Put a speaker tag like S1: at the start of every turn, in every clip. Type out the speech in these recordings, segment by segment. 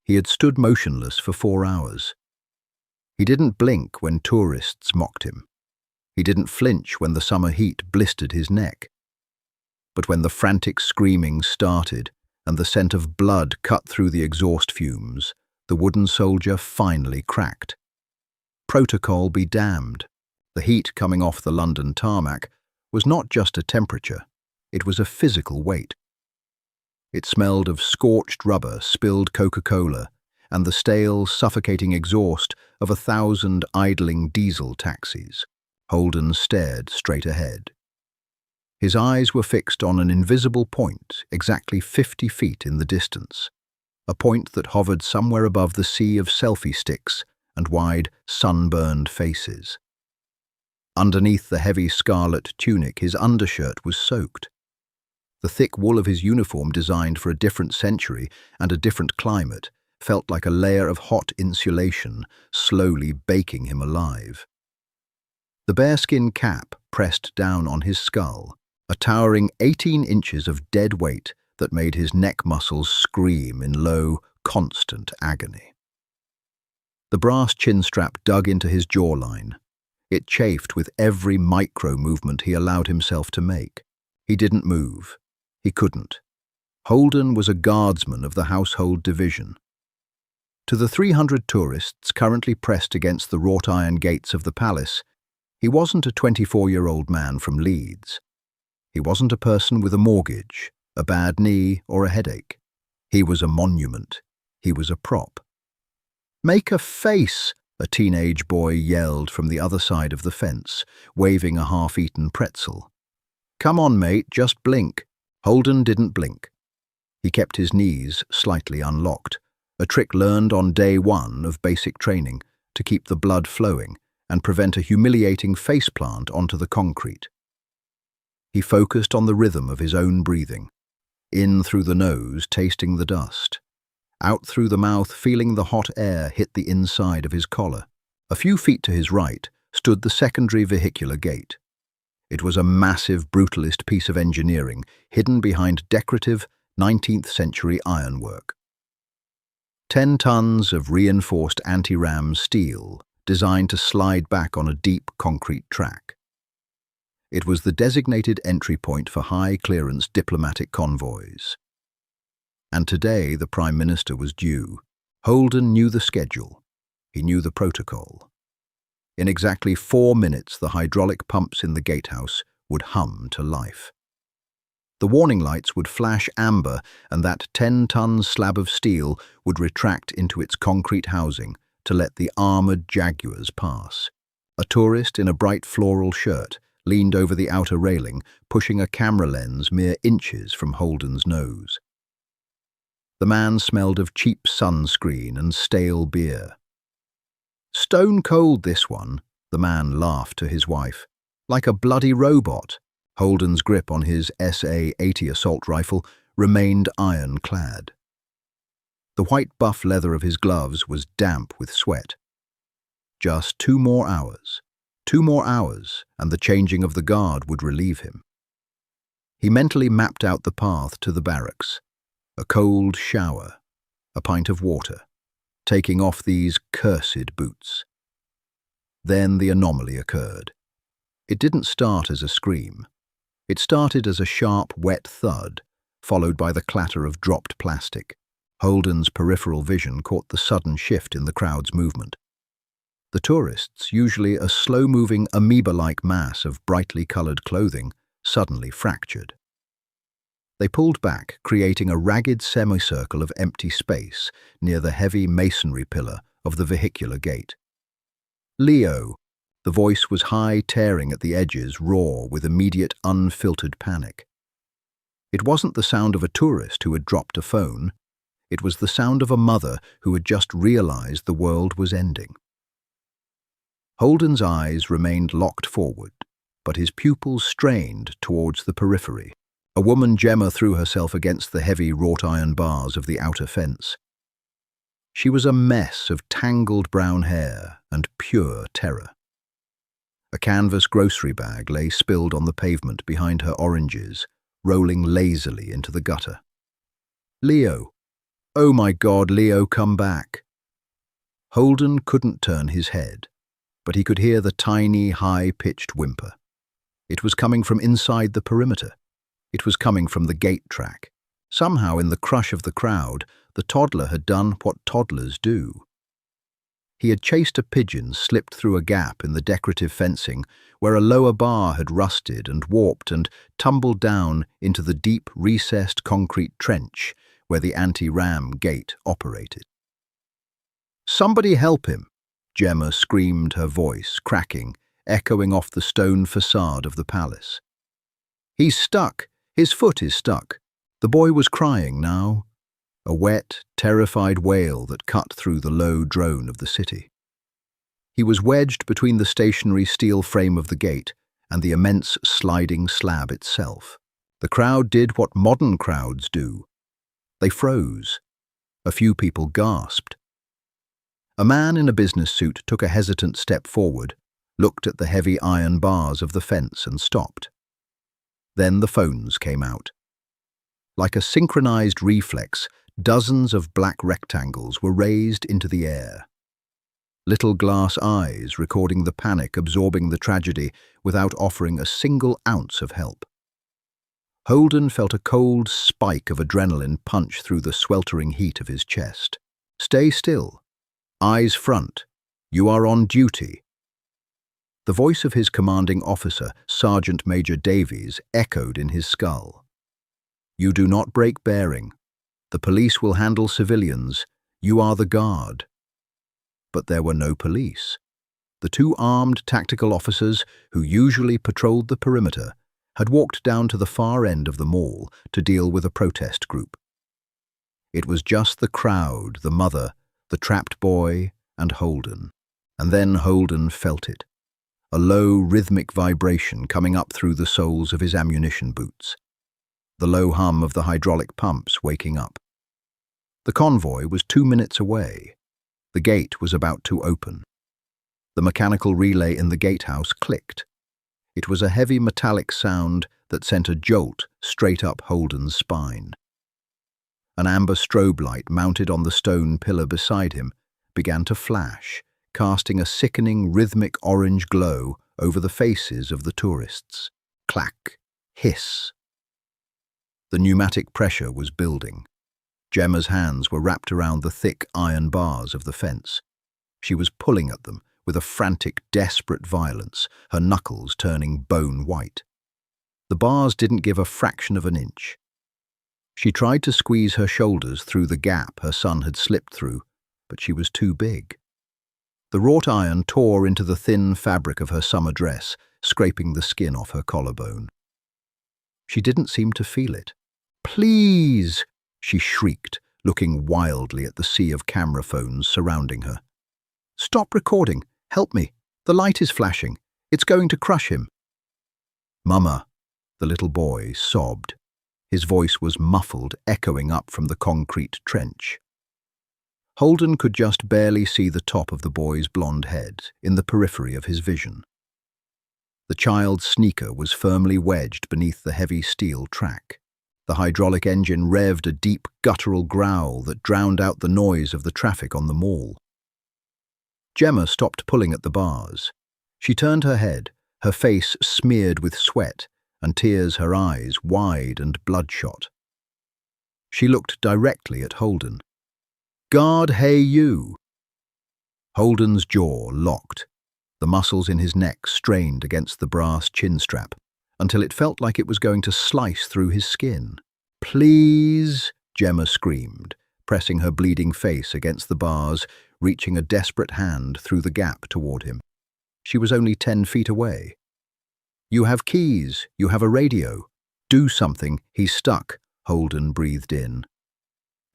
S1: He had stood motionless for 4 hours. He didn't blink when tourists mocked him. He didn't flinch when the summer heat blistered his neck. But when the frantic screaming started and the scent of blood cut through the exhaust fumes, the wooden soldier finally cracked. Protocol be damned. The heat coming off the London tarmac was not just a temperature, it was a physical weight. It smelled of scorched rubber, spilled Coca-Cola, and the stale, suffocating exhaust of 1,000 idling diesel taxis. Holden stared straight ahead. His eyes were fixed on an invisible point exactly 50 feet in the distance, a point that hovered somewhere above the sea of selfie sticks and wide, sunburned faces. Underneath the heavy scarlet tunic, his undershirt was soaked. The thick wool of his uniform, designed for a different century and a different climate, felt like a layer of hot insulation slowly baking him alive. The bearskin cap pressed down on his skull, a towering 18 inches of dead weight that made his neck muscles scream in low, constant agony. The brass chin strap dug into his jawline. It chafed with every micro-movement he allowed himself to make. He didn't move. He couldn't. Holden was a guardsman of the household division. To the 300 tourists currently pressed against the wrought iron gates of the palace, he wasn't a 24-year-old man from Leeds. He wasn't a person with a mortgage, a bad knee, or a headache. He was a monument. He was a prop. "Make a face!" a teenage boy yelled from the other side of the fence, waving a half-eaten pretzel. "Come on, mate, just blink." Holden didn't blink. He kept his knees slightly unlocked, a trick learned on day 1 of basic training to keep the blood flowing and prevent a humiliating faceplant onto the concrete. He focused on the rhythm of his own breathing, in through the nose, tasting the dust, out through the mouth, feeling the hot air hit the inside of his collar. A few feet to his right stood the secondary vehicular gate. It was a massive, brutalist piece of engineering hidden behind decorative 19th century ironwork. 10 tons of reinforced anti-ram steel designed to slide back on a deep concrete track. It was the designated entry point for high-clearance diplomatic convoys. And today the Prime Minister was due. Holden knew the schedule. He knew the protocol. In exactly 4 minutes, the hydraulic pumps in the gatehouse would hum to life. The warning lights would flash amber, and that 10-ton slab of steel would retract into its concrete housing to let the armored Jaguars pass. A tourist in a bright floral shirt leaned over the outer railing, pushing a camera lens mere inches from Holden's nose. The man smelled of cheap sunscreen and stale beer. "Stone cold, this one," the man laughed to his wife. "Like a bloody robot." Holden's grip on his SA-80 assault rifle remained ironclad. The white buff leather of his gloves was damp with sweat. Just 2 more hours. 2 more hours, and the changing of the guard would relieve him. He mentally mapped out the path to the barracks. A cold shower, a pint of water, taking off these cursed boots. Then the anomaly occurred. It didn't start as a scream. It started as a sharp, wet thud, followed by the clatter of dropped plastic. Holden's peripheral vision caught the sudden shift in the crowd's movement. The tourists, usually a slow-moving amoeba-like mass of brightly colored clothing, suddenly fractured. They pulled back, creating a ragged semicircle of empty space near the heavy masonry pillar of the vehicular gate. "Leo," the voice was high, tearing at the edges, raw with immediate, unfiltered panic. It wasn't the sound of a tourist who had dropped a phone. It was the sound of a mother who had just realized the world was ending. Holden's eyes remained locked forward, but his pupils strained towards the periphery. A woman, Gemma, threw herself against the heavy wrought-iron bars of the outer fence. She was a mess of tangled brown hair and pure terror. A canvas grocery bag lay spilled on the pavement behind her oranges, rolling lazily into the gutter. "Leo," "Oh my God, Leo, come back." Holden couldn't turn his head, but he could hear the tiny, high-pitched whimper. It was coming from inside the perimeter. It was coming from the gate track. Somehow, in the crush of the crowd, the toddler had done what toddlers do. He had chased a pigeon, slipped through a gap in the decorative fencing where a lower bar had rusted and warped, and tumbled down into the deep, recessed concrete trench where the anti-ram gate operated. "Somebody help him!" Gemma screamed, her voice cracking, echoing off the stone facade of the palace. "He's stuck! His foot is stuck!" The boy was crying now, a wet, terrified wail that cut through the low drone of the city. He was wedged between the stationary steel frame of the gate and the immense sliding slab itself. The crowd did what modern crowds do. They froze. A few people gasped. A man in a business suit took a hesitant step forward, looked at the heavy iron bars of the fence and stopped. Then the phones came out. Like a synchronized reflex, dozens of black rectangles were raised into the air. Little glass eyes recording the panic, absorbing the tragedy without offering a single ounce of help. Holden felt a cold spike of adrenaline punch through the sweltering heat of his chest. "Stay still. Eyes front. You are on duty." The voice of his commanding officer, Sergeant Major Davies, echoed in his skull. "You do not break bearing. The police will handle civilians. You are the guard." But there were no police. The two armed tactical officers who usually patrolled the perimeter had walked down to the far end of the mall to deal with a protest group. It was just the crowd, the mother, the trapped boy, and Holden. And then Holden felt it. A low, rhythmic vibration coming up through the soles of his ammunition boots. The low hum of the hydraulic pumps waking up. The convoy was 2 minutes away. The gate was about to open. The mechanical relay in the gatehouse clicked. It was a heavy metallic sound that sent a jolt straight up Holden's spine. An amber strobe light mounted on the stone pillar beside him began to flash, casting a sickening rhythmic orange glow over the faces of the tourists. Clack, hiss. The pneumatic pressure was building. Gemma's hands were wrapped around the thick iron bars of the fence. She was pulling at them with a frantic, desperate violence, her knuckles turning bone white. The bars didn't give a fraction of an inch. She tried to squeeze her shoulders through the gap her son had slipped through, but she was too big. The wrought iron tore into the thin fabric of her summer dress, scraping the skin off her collarbone. She didn't seem to feel it. "Please!" she shrieked, looking wildly at the sea of camera phones surrounding her. "Stop recording! Help me! The light is flashing! It's going to crush him!" "Mama," the little boy sobbed. His voice was muffled, echoing up from the concrete trench. Holden could just barely see the top of the boy's blonde head in the periphery of his vision. The child's sneaker was firmly wedged beneath the heavy steel track. The hydraulic engine revved a deep, guttural growl that drowned out the noise of the traffic on the mall. Gemma stopped pulling at the bars. She turned her head, her face smeared with sweat and tears, her eyes wide and bloodshot. She looked directly at Holden. "Guard, hey you!" Holden's jaw locked, the muscles in his neck strained against the brass chin strap, until it felt like it was going to slice through his skin. "Please!" Gemma screamed, pressing her bleeding face against the bars, reaching a desperate hand through the gap toward him. She was only 10 feet away. "You have keys, you have a radio. Do something, he's stuck," Holden breathed in.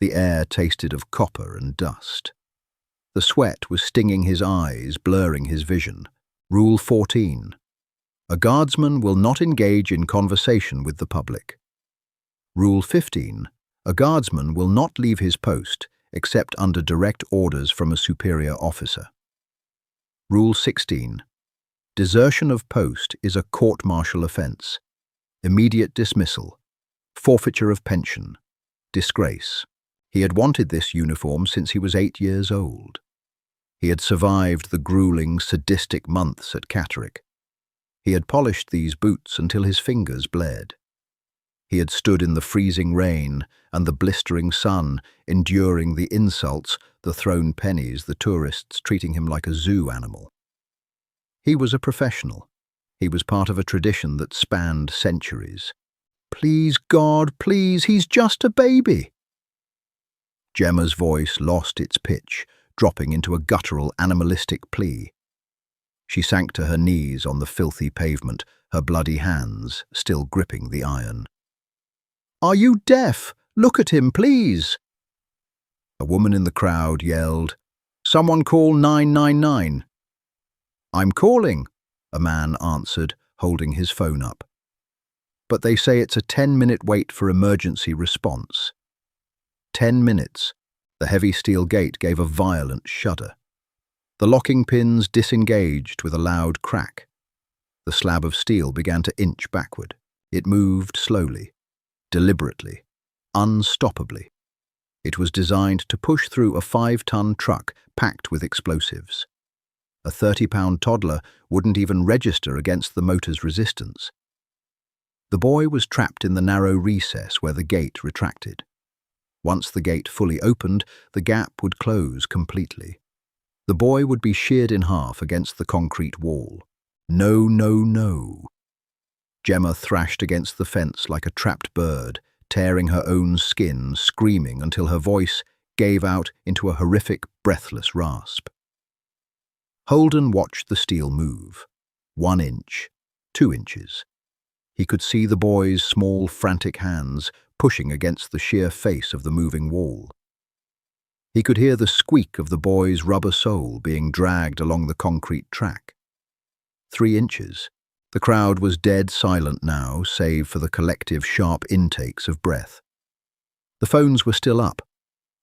S1: The air tasted of copper and dust. The sweat was stinging his eyes, blurring his vision. Rule 14. A guardsman will not engage in conversation with the public. Rule 15. A guardsman will not leave his post except under direct orders from a superior officer. Rule 16. Desertion of post is a court-martial offence. Immediate dismissal. Forfeiture of pension. Disgrace. He had wanted this uniform since he was 8 years old. He had survived the grueling, sadistic months at Catterick. He had polished these boots until his fingers bled. He had stood in the freezing rain and the blistering sun, enduring the insults, the thrown pennies, the tourists treating him like a zoo animal. He was a professional. He was part of a tradition that spanned centuries. "Please, God, please, he's just a baby." Gemma's voice lost its pitch, dropping into a guttural, animalistic plea. She sank to her knees on the filthy pavement, her bloody hands still gripping the iron. "Are you deaf? Look at him, please!" A woman in the crowd yelled, "Someone call 999. "I'm calling," a man answered, holding his phone up. "But they say it's a 10-minute wait for emergency response." 10 minutes. The heavy steel gate gave a violent shudder. The locking pins disengaged with a loud crack. The slab of steel began to inch backward. It moved slowly, deliberately, unstoppably. It was designed to push through a 5-ton truck packed with explosives. A 30-pound toddler wouldn't even register against the motor's resistance. The boy was trapped in the narrow recess where the gate retracted. Once the gate fully opened, the gap would close completely. The boy would be sheared in half against the concrete wall. No, no, no. Gemma thrashed against the fence like a trapped bird, tearing her own skin, screaming until her voice gave out into a horrific, breathless rasp. Holden watched the steel move. 1 inch, 2 inches. He could see the boy's small, frantic hands pushing against the sheer face of the moving wall. He could hear the squeak of the boy's rubber sole being dragged along the concrete track. 3 inches. The crowd was dead silent now, save for the collective sharp intakes of breath. The phones were still up.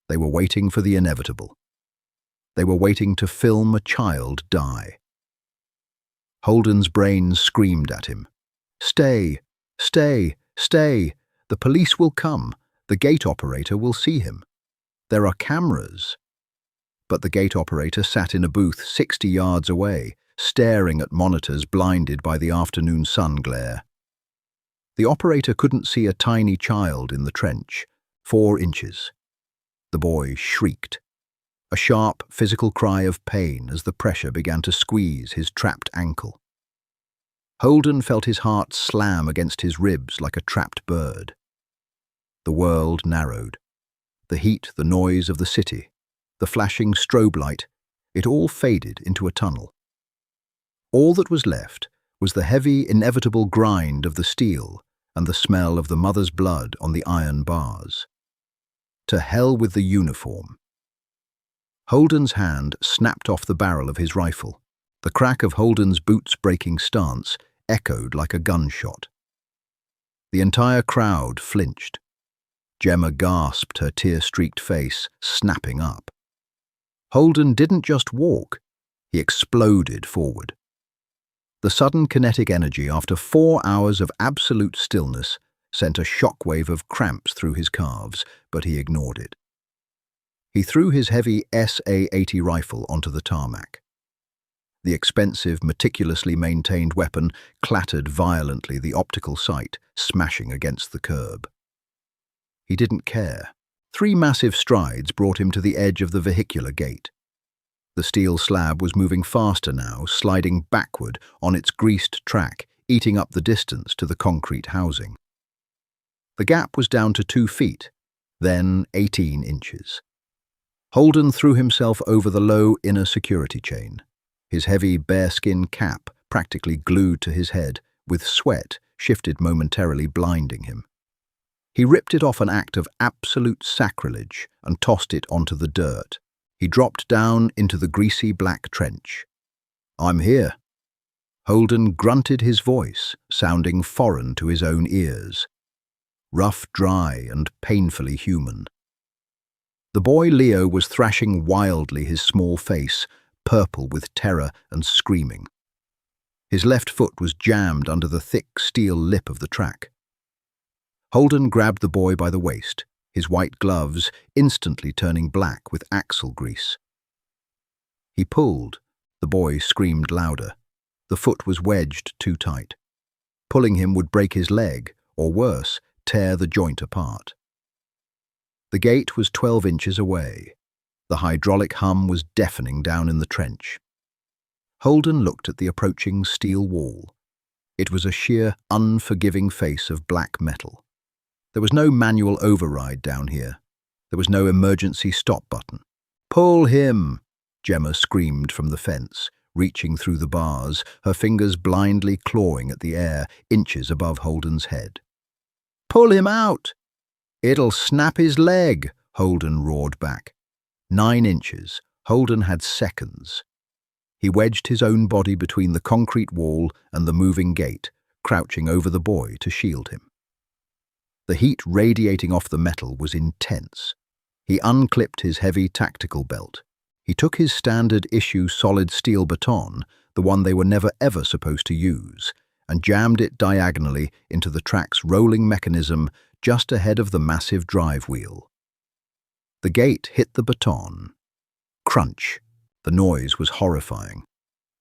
S1: They were waiting for the inevitable. They were waiting to film a child die. Holden's brain screamed at him. "Stay, stay, stay. The police will come. The gate operator will see him. There are cameras." But the gate operator sat in a booth 60 yards away, staring at monitors blinded by the afternoon sun glare. The operator couldn't see a tiny child in the trench, 4 inches. The boy shrieked. A sharp, physical cry of pain as the pressure began to squeeze his trapped ankle. Holden felt his heart slam against his ribs like a trapped bird. The world narrowed. The heat, the noise of the city, the flashing strobe light, it all faded into a tunnel. All that was left was the heavy, inevitable grind of the steel and the smell of the mother's blood on the iron bars. To hell with the uniform. Holden's hand snapped off the barrel of his rifle. The crack of Holden's boots-breaking stance echoed like a gunshot. The entire crowd flinched. Gemma gasped, her tear-streaked face snapping up. Holden didn't just walk, he exploded forward. The sudden kinetic energy after 4 hours of absolute stillness sent a shockwave of cramps through his calves, but he ignored it. He threw his heavy SA-80 rifle onto the tarmac. The expensive, meticulously maintained weapon clattered violently the optical sight, smashing against the curb. He didn't care. 3 massive strides brought him to the edge of the vehicular gate. The steel slab was moving faster now, sliding backward on its greased track, eating up the distance to the concrete housing. The gap was down to 2 feet, then 18 inches. Holden threw himself over the low inner security chain, his heavy bearskin cap practically glued to his head, with sweat shifted momentarily blinding him. He ripped it off, an act of absolute sacrilege, and tossed it onto the dirt. He dropped down into the greasy black trench. "I'm here." Holden grunted, his voice sounding foreign to his own ears. Rough, dry, and painfully human. The boy Leo was thrashing wildly, his small face purple with terror and screaming. His left foot was jammed under the thick steel lip of the track. Holden grabbed the boy by the waist, his white gloves instantly turning black with axle grease. He pulled. The boy screamed louder. The foot was wedged too tight. Pulling him would break his leg, or worse, tear the joint apart. The gate was 12 inches away. The hydraulic hum was deafening down in the trench. Holden looked at the approaching steel wall. It was a sheer, unforgiving face of black metal. There was no manual override down here. There was no emergency stop button. "Pull him!" Gemma screamed from the fence, reaching through the bars, her fingers blindly clawing at the air inches above Holden's head. "Pull him out!" "It'll snap his leg," Holden roared back. 9 inches. Holden had seconds. He wedged his own body between the concrete wall and the moving gate, crouching over the boy to shield him. The heat radiating off the metal was intense. He unclipped his heavy tactical belt. He took his standard-issue solid steel baton, the one they were never ever supposed to use, and jammed it diagonally into the track's rolling mechanism just ahead of the massive drive wheel. The gate hit the baton. Crunch. The noise was horrifying.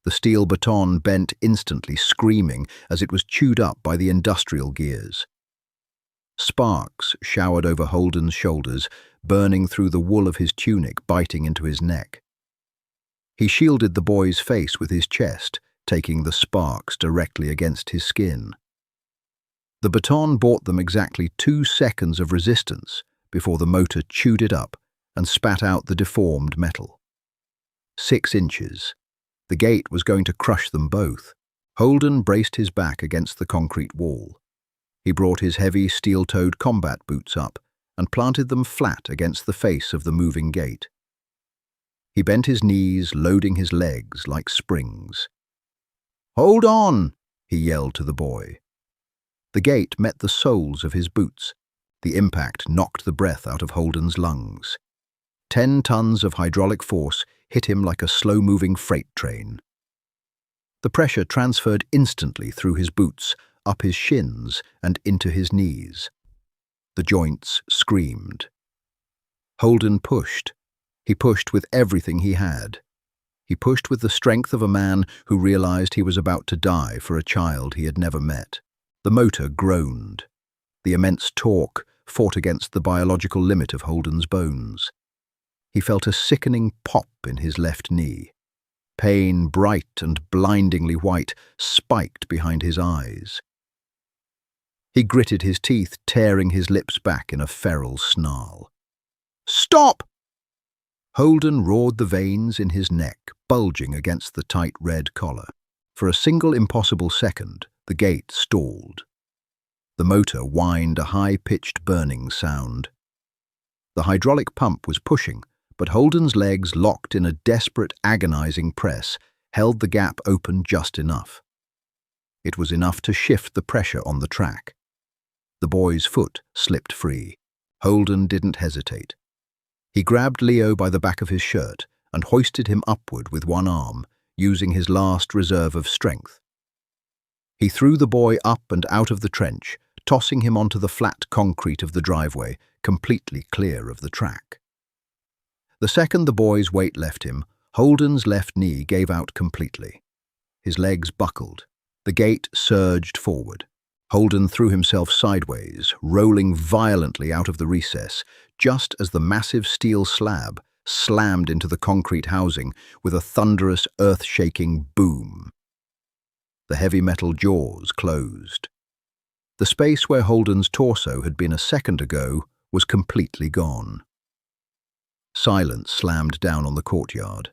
S1: The steel baton bent instantly, screaming as it was chewed up by the industrial gears. Sparks showered over Holden's shoulders, burning through the wool of his tunic, biting into his neck. He shielded the boy's face with his chest, taking the sparks directly against his skin. The baton bought them exactly 2 seconds of resistance before the motor chewed it up and spat out the deformed metal. 6 inches. The gate was going to crush them both. Holden braced his back against the concrete wall. He brought his heavy steel-toed combat boots up and planted them flat against the face of the moving gate. He bent his knees, loading his legs like springs. "Hold on!" he yelled to the boy. The gate met the soles of his boots. The impact knocked the breath out of Holden's lungs. 10 tons of hydraulic force hit him like a slow-moving freight train. The pressure transferred instantly through his boots, up his shins, and into his knees. The joints screamed. Holden pushed. He pushed with everything he had. He pushed with the strength of a man who realized he was about to die for a child he had never met. The motor groaned. The immense torque fought against the biological limit of Holden's bones. He felt a sickening pop in his left knee. Pain, bright and blindingly white, spiked behind his eyes. He gritted his teeth, tearing his lips back in a feral snarl. "Stop!" Holden roared, the veins in his neck bulging against the tight red collar. For a single impossible second, the gate stalled. The motor whined a high-pitched burning sound. The hydraulic pump was pushing, but Holden's legs, locked in a desperate, agonizing press, held the gap open just enough. It was enough to shift the pressure on the track. The boy's foot slipped free. Holden didn't hesitate. He grabbed Leo by the back of his shirt and hoisted him upward with one arm, using his last reserve of strength. He threw the boy up and out of the trench, tossing him onto the flat concrete of the driveway, completely clear of the track. The second the boy's weight left him, Holden's left knee gave out completely. His legs buckled. The gate surged forward. Holden threw himself sideways, rolling violently out of the recess, just as the massive steel slab slammed into the concrete housing with a thunderous, earth-shaking boom. The heavy metal jaws closed. The space where Holden's torso had been a second ago was completely gone. Silence slammed down on the courtyard.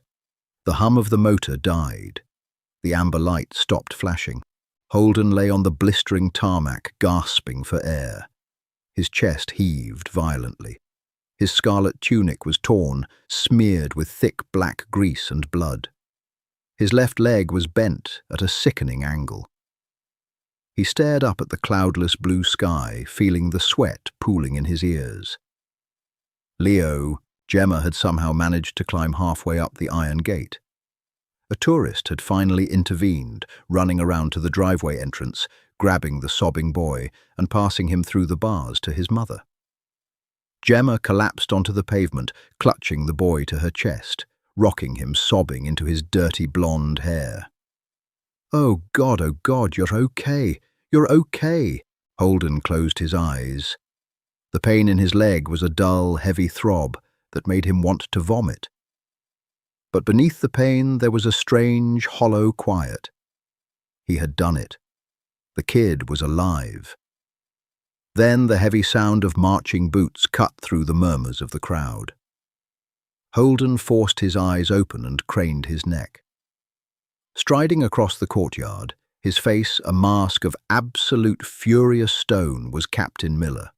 S1: The hum of the motor died. The amber light stopped flashing. Holden lay on the blistering tarmac, gasping for air. His chest heaved violently. His scarlet tunic was torn, smeared with thick black grease and blood. His left leg was bent at a sickening angle. He stared up at the cloudless blue sky, feeling the sweat pooling in his ears. Gemma had somehow managed to climb halfway up the iron gate. A tourist had finally intervened, running around to the driveway entrance, grabbing the sobbing boy and passing him through the bars to his mother. Gemma collapsed onto the pavement, clutching the boy to her chest, rocking him, sobbing into his dirty blonde hair. Oh God, you're okay. You're okay." Holden closed his eyes. The pain in his leg was a dull, heavy throb that made him want to vomit. But beneath the pain there was a strange, hollow quiet. He had done it. The kid was alive. Then the heavy sound of marching boots cut through the murmurs of the crowd. Holden forced his eyes open and craned his neck. Striding across the courtyard, his face a mask of absolute furious stone, was Captain Miller.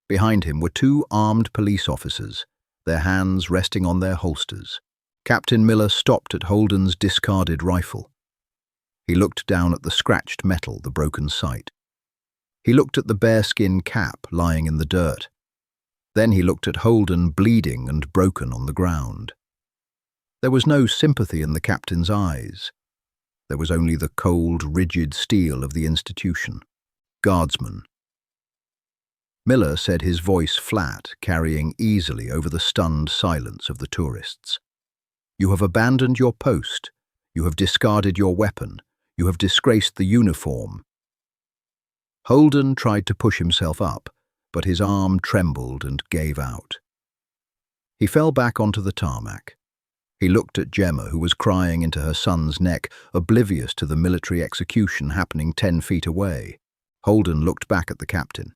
S1: Behind him were two armed police officers, their hands resting on their holsters. Captain Miller stopped at Holden's discarded rifle. He looked down at the scratched metal, the broken sight. He looked at the bearskin cap lying in the dirt. Then he looked at Holden bleeding and broken on the ground. There was no sympathy in the captain's eyes. There was only the cold, rigid steel of the institution. Guardsmen. Miller said, his voice flat, carrying easily over the stunned silence of the tourists. "You have abandoned your post. You have discarded your weapon. You have disgraced the uniform." Holden tried to push himself up, but his arm trembled and gave out. He fell back onto the tarmac. He looked at Gemma, who was crying into her son's neck, oblivious to the military execution happening 10 feet away. Holden looked back at the captain.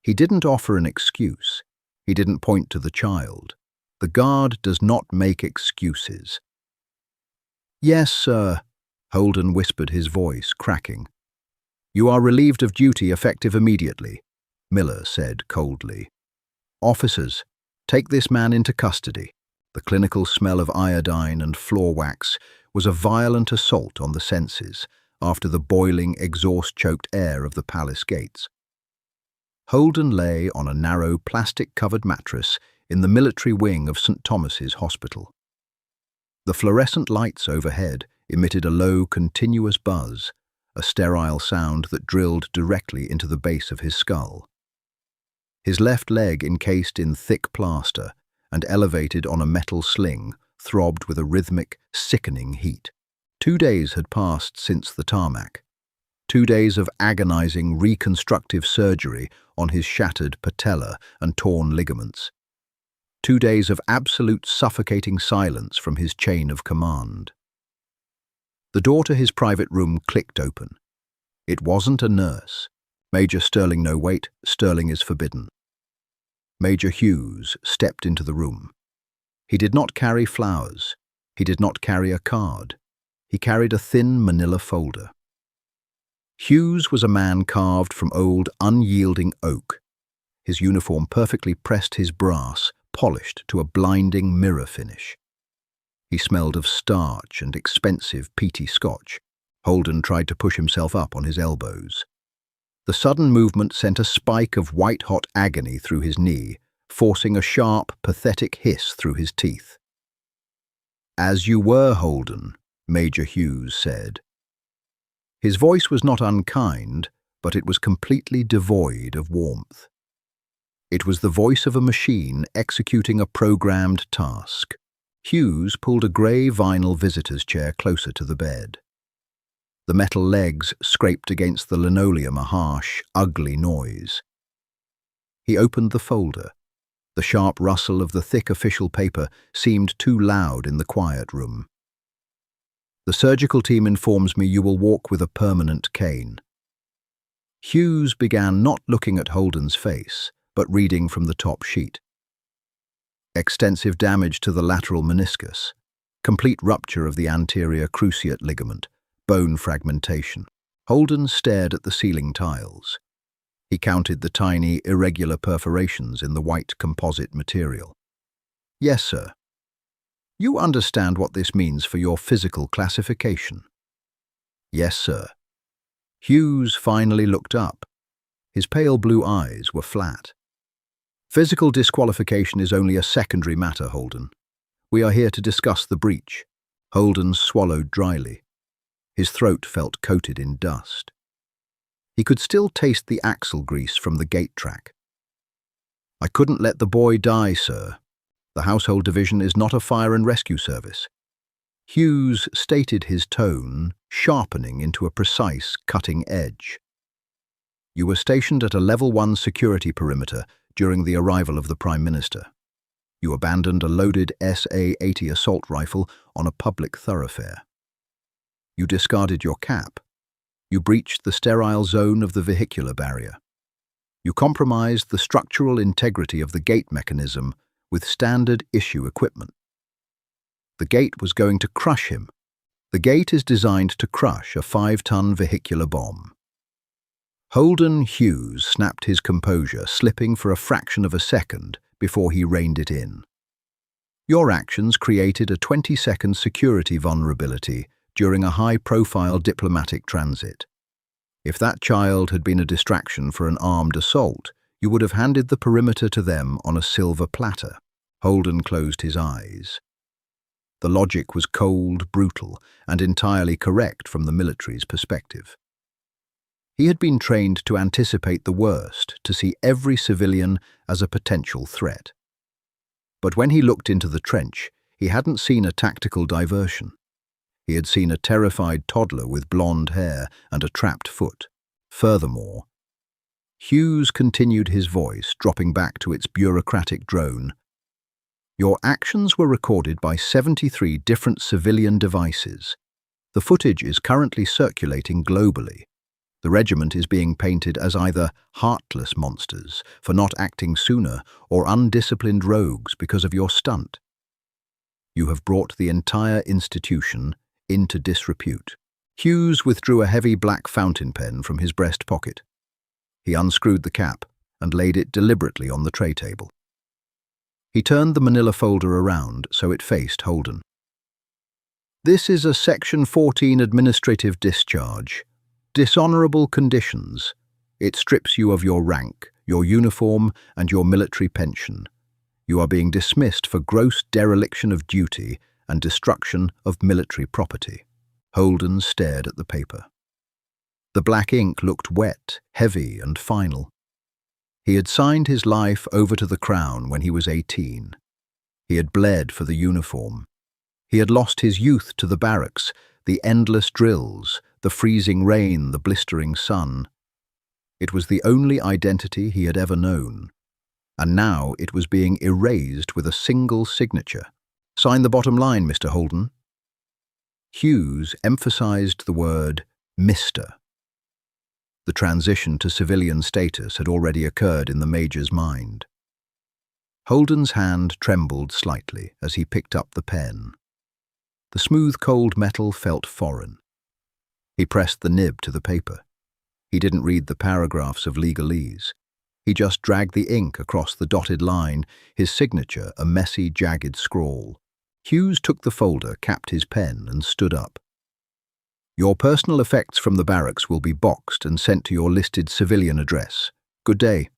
S1: He didn't offer an excuse. He didn't point to the child. The guard does not make excuses. "Yes, sir," Holden whispered, his voice cracking. "You are relieved of duty effective immediately," Miller said coldly. "Officers, take this man into custody." The clinical smell of iodine and floor wax was a violent assault on the senses after the boiling, exhaust-choked air of the palace gates. Holden lay on a narrow, plastic-covered mattress in the military wing of St. Thomas's Hospital. The fluorescent lights overhead emitted a low, continuous buzz, a sterile sound that drilled directly into the base of his skull. His left leg, encased in thick plaster and elevated on a metal sling, throbbed with a rhythmic, sickening heat. 2 days had passed since the tarmac. 2 days of agonizing reconstructive surgery on his shattered patella and torn ligaments. 2 days of absolute suffocating silence from his chain of command. The door to his private room clicked open. It wasn't a nurse. "Major Sterling." "No, wait, Sterling is forbidden." Major Hughes stepped into the room. He did not carry flowers. He did not carry a card. He carried a thin manila folder. Hughes was a man carved from old, unyielding oak. His uniform perfectly pressed his brass, polished to a blinding mirror finish. He smelled of starch and expensive peaty scotch. Holden tried to push himself up on his elbows. The sudden movement sent a spike of white-hot agony through his knee, forcing a sharp, pathetic hiss through his teeth. "As you were, Holden," Major Hughes said. His voice was not unkind, but it was completely devoid of warmth. It was the voice of a machine executing a programmed task. Hughes pulled a grey vinyl visitor's chair closer to the bed. The metal legs scraped against the linoleum, a harsh, ugly noise. He opened the folder. The sharp rustle of the thick official paper seemed too loud in the quiet room. "The surgical team informs me you will walk with a permanent cane." Hughes began not looking at Holden's face, but reading from the top sheet. "Extensive damage to the lateral meniscus, complete rupture of the anterior cruciate ligament, bone fragmentation." Holden stared at the ceiling tiles. He counted the tiny, irregular perforations in the white composite material. "Yes, sir." "You understand what this means for your physical classification?" "Yes, sir." Hughes finally looked up. His pale blue eyes were flat. "Physical disqualification is only a secondary matter, Holden. We are here to discuss the breach." Holden swallowed dryly. His throat felt coated in dust. He could still taste the axle grease from the gate track. "I couldn't let the boy die, sir. The household division is not a fire and rescue service." Hughes stated his tone, sharpening into a precise, cutting edge. "You were stationed at a Level 1 security perimeter during the arrival of the Prime Minister. You abandoned a loaded SA-80 assault rifle on a public thoroughfare. You discarded your cap. You breached the sterile zone of the vehicular barrier. You compromised the structural integrity of the gate mechanism with standard issue equipment. The gate was going to crush him. The gate is designed to crush a 5-ton vehicular bomb." Holden Hughes snapped his composure, slipping for a fraction of a second before he reined it in. "Your actions created a 20-second security vulnerability during a high-profile diplomatic transit. If that child had been a distraction for an armed assault, you would have handed the perimeter to them on a silver platter." Holden closed his eyes. The logic was cold, brutal, and entirely correct from the military's perspective. He had been trained to anticipate the worst, to see every civilian as a potential threat. But when he looked into the trench, he hadn't seen a tactical diversion. He had seen a terrified toddler with blonde hair and a trapped foot. Furthermore, Hughes continued, his voice dropping back to its bureaucratic drone. "Your actions were recorded by 73 different civilian devices. The footage is currently circulating globally. The regiment is being painted as either heartless monsters for not acting sooner or undisciplined rogues because of your stunt. You have brought the entire institution into disrepute." Hughes withdrew a heavy black fountain pen from his breast pocket. He unscrewed the cap and laid it deliberately on the tray table. He turned the manila folder around so it faced Holden. "This is a Section 14 administrative discharge. Dishonorable conditions. It strips you of your rank, your uniform, and your military pension. You are being dismissed for gross dereliction of duty and destruction of military property." Holden stared at the paper. The black ink looked wet, heavy, and final. He had signed his life over to the Crown when he was 18. He had bled for the uniform. He had lost his youth to the barracks, the endless drills, the freezing rain, the blistering sun. It was the only identity he had ever known. And now it was being erased with a single signature. "Sign the bottom line, Mr. Holden." Hughes emphasized the word Mr. The transition to civilian status had already occurred in the Major's mind. Holden's hand trembled slightly as he picked up the pen. The smooth, cold metal felt foreign. He pressed the nib to the paper. He didn't read the paragraphs of legalese. He just dragged the ink across the dotted line, his signature a messy, jagged scrawl. Hughes took the folder, capped his pen, and stood up. "Your personal effects from the barracks will be boxed and sent to your listed civilian address. Good day."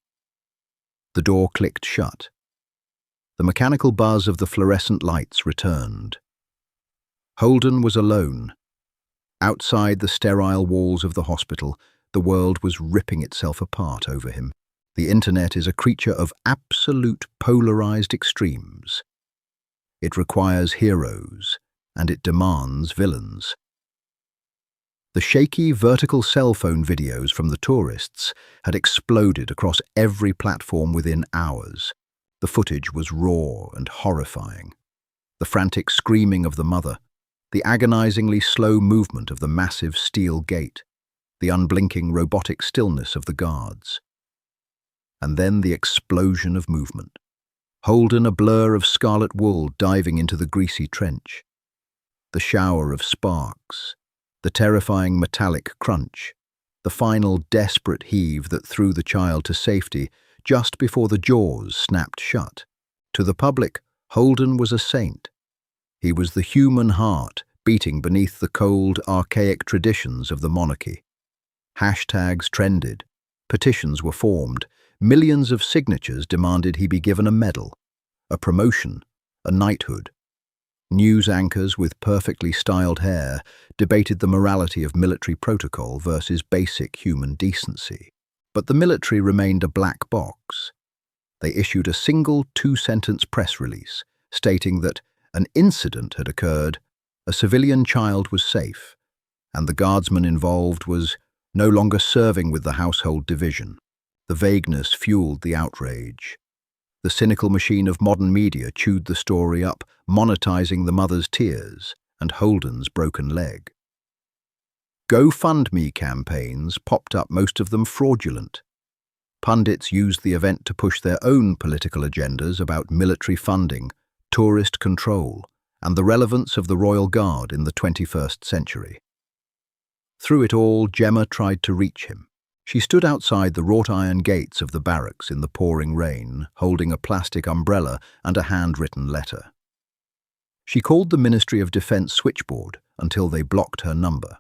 S1: The door clicked shut. The mechanical buzz of the fluorescent lights returned. Holden was alone. Outside the sterile walls of the hospital, the world was ripping itself apart over him. The internet is a creature of absolute polarized extremes. It requires heroes, and it demands villains. The shaky vertical cell phone videos from the tourists had exploded across every platform within hours. The footage was raw and horrifying. The frantic screaming of the mother, the agonizingly slow movement of the massive steel gate, the unblinking robotic stillness of the guards. And then the explosion of movement. Holden, a blur of scarlet wool diving into the greasy trench. The shower of sparks, the terrifying metallic crunch, the final desperate heave that threw the child to safety just before the jaws snapped shut. To the public, Holden was a saint. He was the human heart beating beneath the cold, archaic traditions of the monarchy. Hashtags trended, petitions were formed, millions of signatures demanded he be given a medal, a promotion, a knighthood. News anchors with perfectly styled hair debated the morality of military protocol versus basic human decency. But the military remained a black box. They issued a single two-sentence press release stating that an incident had occurred, a civilian child was safe, and the guardsman involved was no longer serving with the household division. The vagueness fueled the outrage. The cynical machine of modern media chewed the story up, monetizing the mother's tears and Holden's broken leg. GoFundMe campaigns popped up, most of them fraudulent. Pundits used the event to push their own political agendas about military funding, tourist control, and the relevance of the Royal Guard in the 21st century. Through it all, Gemma tried to reach him. She stood outside the wrought iron gates of the barracks in the pouring rain, holding a plastic umbrella and a handwritten letter. She called the Ministry of Defence switchboard until they blocked her number.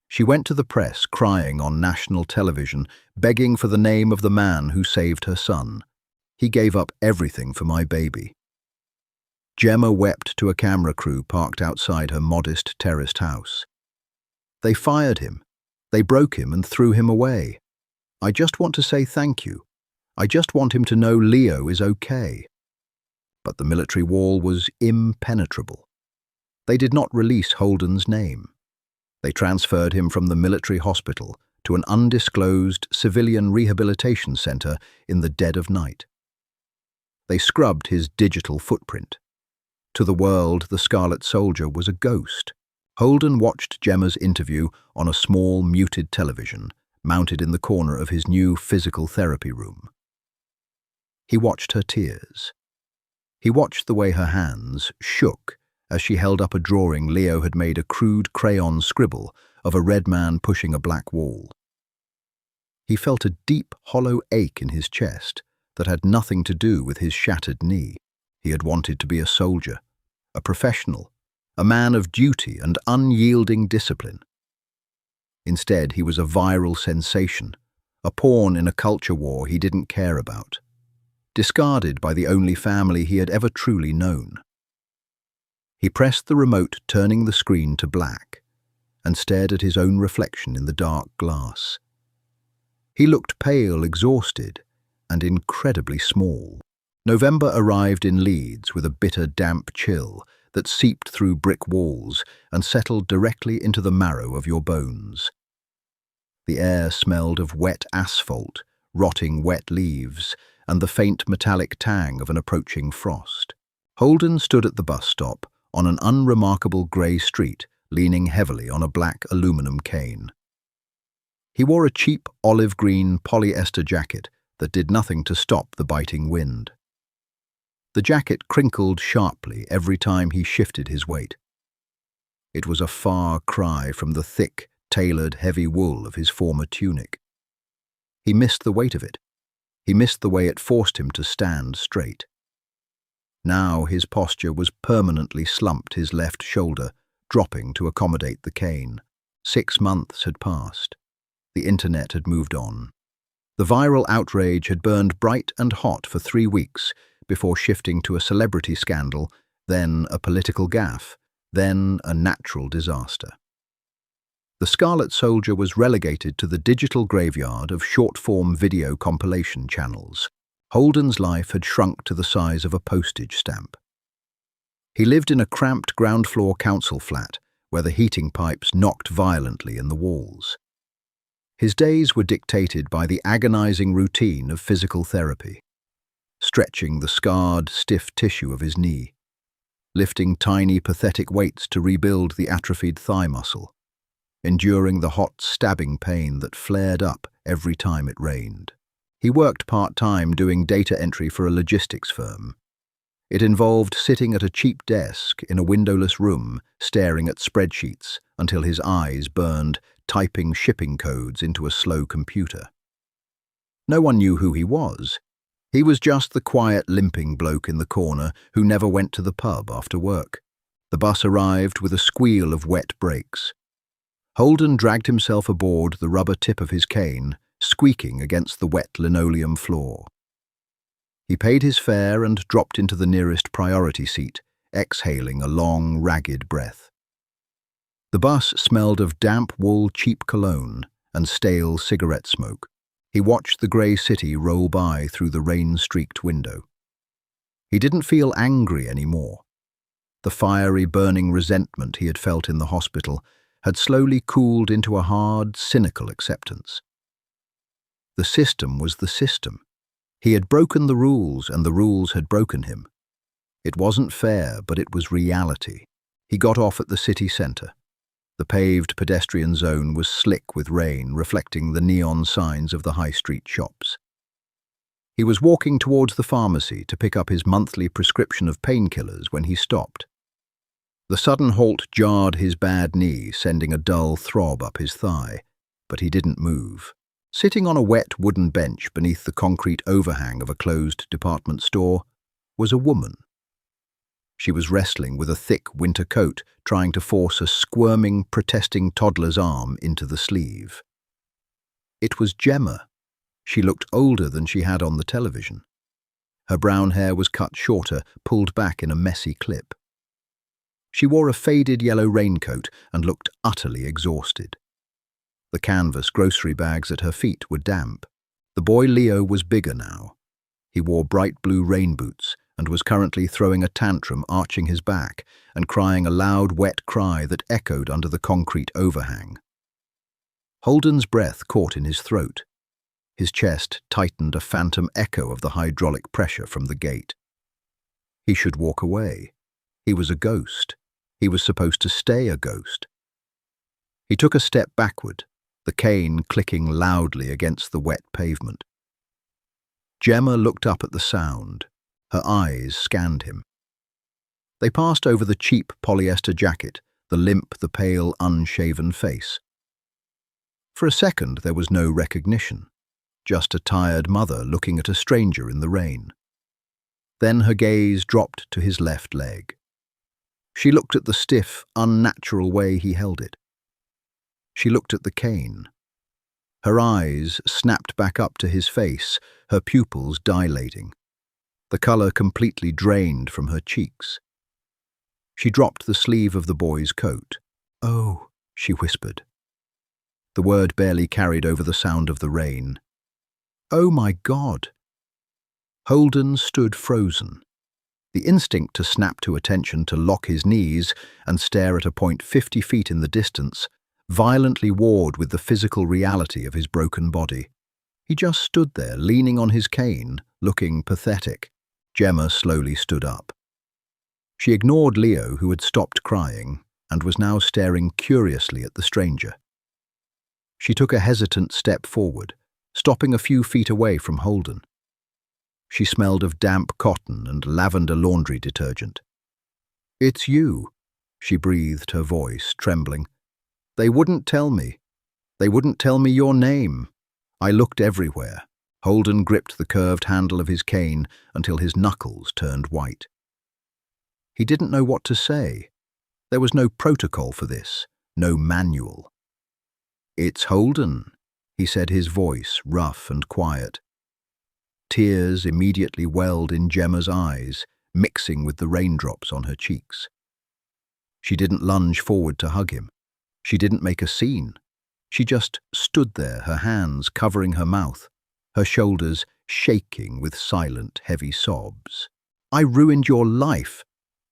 S1: She went to the press, crying on national television, begging for the name of the man who saved her son. He gave up everything for my baby. Gemma wept to a camera crew parked outside her modest terraced house. They fired him. They broke him and threw him away. I just want to say thank you. I just want him to know Leo is okay. But the military wall was impenetrable. They did not release Holden's name. They transferred him from the military hospital to an undisclosed civilian rehabilitation center in the dead of night. They scrubbed his digital footprint. To the world, the Scarlet Soldier was a ghost. Holden watched Gemma's interview on a small, muted television mounted in the corner of his new physical therapy room. He watched her tears. He watched the way her hands shook as she held up a drawing Leo had made, a crude crayon scribble of a red man pushing a black wall. He felt a deep, hollow ache in his chest that had nothing to do with his shattered knee. He had wanted to be a soldier, a professional, a man of duty and unyielding discipline. Instead, he was a viral sensation, a pawn in a culture war he didn't care about, discarded by the only family he had ever truly known. He pressed the remote, turning the screen to black, and stared at his own reflection in the dark glass. He looked pale, exhausted, and incredibly small. November arrived in Leeds with a bitter, damp chill that seeped through brick walls and settled directly into the marrow of your bones. The air smelled of wet asphalt, rotting wet leaves, and the faint metallic tang of an approaching frost. Holden stood at the bus stop on an unremarkable grey street, leaning heavily on a black aluminum cane. He wore a cheap olive-green polyester jacket that did nothing to stop the biting wind. The jacket crinkled sharply every time he shifted his weight. It was a far cry from the thick, tailored, heavy wool of his former tunic. He missed the weight of it. He missed the way it forced him to stand straight. Now his posture was permanently slumped, his left shoulder dropping to accommodate the cane. 6 months had passed. The internet had moved on. The viral outrage had burned bright and hot for 3 weeks before shifting to a celebrity scandal, then a political gaffe, then a natural disaster. The Scarlet Soldier was relegated to the digital graveyard of short-form video compilation channels. Holden's life had shrunk to the size of a postage stamp. He lived in a cramped ground-floor council flat where the heating pipes knocked violently in the walls. His days were dictated by the agonizing routine of physical therapy, stretching the scarred, stiff tissue of his knee, lifting tiny, pathetic weights to rebuild the atrophied thigh muscle, enduring the hot, stabbing pain that flared up every time it rained. He worked part-time doing data entry for a logistics firm. It involved sitting at a cheap desk in a windowless room, staring at spreadsheets until his eyes burned, typing shipping codes into a slow computer. No one knew who he was. He was just the quiet, limping bloke in the corner who never went to the pub after work. The bus arrived with a squeal of wet brakes. Holden dragged himself aboard, the rubber tip of his cane squeaking against the wet linoleum floor. He paid his fare and dropped into the nearest priority seat, exhaling a long, ragged breath. The bus smelled of damp wool cheap cologne and stale cigarette smoke. He watched the grey city roll by through the rain-streaked window. He didn't feel angry anymore. The fiery, burning resentment he had felt in the hospital had slowly cooled into a hard, cynical acceptance. The system was the system. He had broken the rules, and the rules had broken him. It wasn't fair, but it was reality. He got off at the city centre. The paved pedestrian zone was slick with rain, reflecting the neon signs of the high street shops. He was walking towards the pharmacy to pick up his monthly prescription of painkillers when he stopped. The sudden halt jarred his bad knee, sending a dull throb up his thigh, but he didn't move. Sitting on a wet wooden bench beneath the concrete overhang of a closed department store was a woman. She was wrestling with a thick winter coat, trying to force a squirming, protesting toddler's arm into the sleeve. It was Gemma. She looked older than she had on the television. Her brown hair was cut shorter, pulled back in a messy clip. She wore a faded yellow raincoat and looked utterly exhausted. The canvas grocery bags at her feet were damp. The boy Leo was bigger now. He wore bright blue rain boots and was currently throwing a tantrum, arching his back and crying a loud, wet cry that echoed under the concrete overhang. Holden's breath caught in his throat. His chest tightened, a phantom echo of the hydraulic pressure from the gate. He should walk away. He was a ghost. He was supposed to stay a ghost. He took a step backward, the cane clicking loudly against the wet pavement. Gemma looked up at the sound. Her eyes scanned him. They passed over the cheap polyester jacket, the limp, the pale, unshaven face. For a second there was no recognition, just a tired mother looking at a stranger in the rain. Then her gaze dropped to his left leg. She looked at the stiff, unnatural way he held it. She looked at the cane. Her eyes snapped back up to his face, her pupils dilating. The colour completely drained from her cheeks. She dropped the sleeve of the boy's coat. "Oh," she whispered. The word barely carried over the sound of the rain. "Oh my God!" Holden stood frozen. The instinct to snap to attention, to lock his knees and stare at a point 50 feet in the distance, violently warred with the physical reality of his broken body. He just stood there, leaning on his cane, looking pathetic. Gemma slowly stood up. She ignored Leo, who had stopped crying and was now staring curiously at the stranger. She took a hesitant step forward, stopping a few feet away from Holden. She smelled of damp cotton and lavender laundry detergent. "It's you," she breathed, her voice trembling. "They wouldn't tell me. They wouldn't tell me your name. I looked everywhere." Holden gripped the curved handle of his cane until his knuckles turned white. He didn't know what to say. There was no protocol for this, no manual. "It's Holden," he said, his voice rough and quiet. Tears immediately welled in Gemma's eyes, mixing with the raindrops on her cheeks. She didn't lunge forward to hug him. She didn't make a scene. She just stood there, her hands covering her mouth, her shoulders shaking with silent, heavy sobs. "I ruined your life,"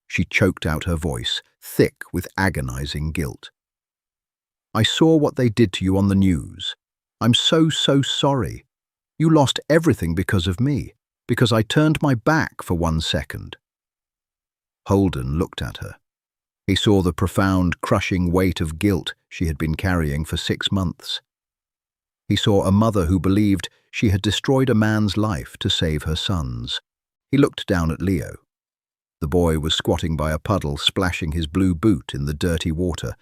S1: she choked out, her voice thick with agonizing guilt. "I saw what they did to you on the news. I'm so sorry. You lost everything because of me, because I turned my back for 1 second. Holden looked at her. He saw the profound, crushing weight of guilt she had been carrying for 6 months. He saw a mother who believed she had destroyed a man's life to save her son's. He looked down at Leo. The boy was squatting by a puddle, splashing his blue boot in the dirty water,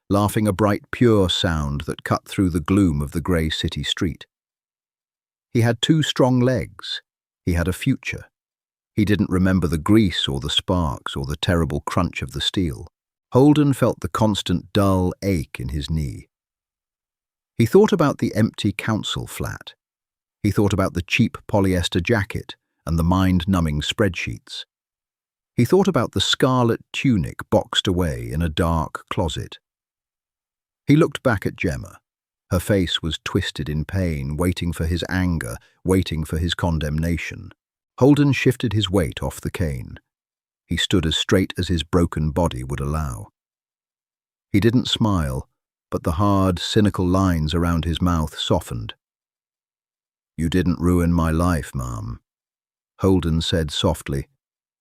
S1: laughing a bright, pure sound that cut through the gloom of the grey city street. He had 2 strong legs. He had a future. He didn't remember the grease or the sparks or the terrible crunch of the steel. Holden felt the constant dull ache in his knee. He thought about the empty council flat. He thought about the cheap polyester jacket and the mind-numbing spreadsheets. He thought about the scarlet tunic boxed away in a dark closet. He looked back at Gemma. Her face was twisted in pain, waiting for his anger, waiting for his condemnation. Holden shifted his weight off the cane. He stood as straight as his broken body would allow. He didn't smile, but the hard, cynical lines around his mouth softened. "You didn't ruin my life, Ma'am," Holden said softly,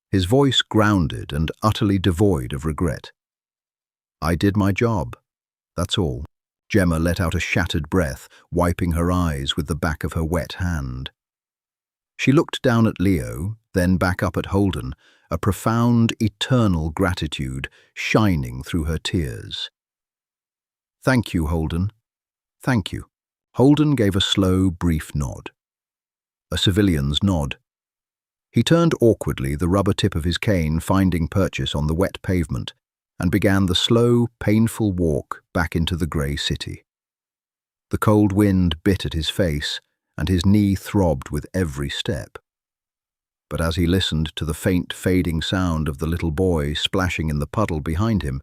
S1: his voice grounded and utterly devoid of regret. "I did my job, that's all." Gemma let out a shattered breath, wiping her eyes with the back of her wet hand. She looked down at Leo, then back up at Holden, a profound, eternal gratitude shining through her tears. "Thank you, Holden. Thank you." Holden gave a slow, brief nod. A civilian's nod. He turned awkwardly, the rubber tip of his cane finding purchase on the wet pavement, and began the slow, painful walk back into the grey city. The cold wind bit at his face, and his knee throbbed with every step. But as he listened to the faint, fading sound of the little boy splashing in the puddle behind him,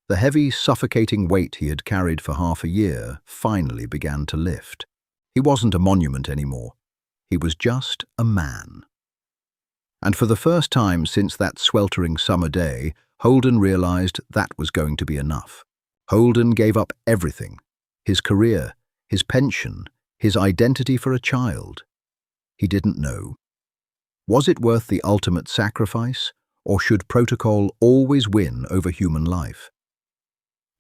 S1: the heavy, suffocating weight he had carried for half a year finally began to lift. He wasn't a monument anymore. He was just a man. And for the first time since that sweltering summer day, Holden realized that was going to be enough. Holden gave up everything: his career, his pension, his identity for a child. He didn't know. Was it worth the ultimate sacrifice, or should protocol always win over human life?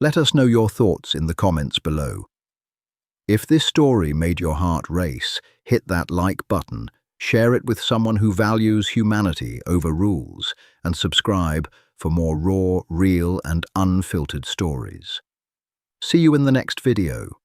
S1: Let us know your thoughts in the comments below. If this story made your heart race, hit that like button, share it with someone who values humanity over rules, and subscribe for more raw, real, and unfiltered stories. See you in the next video.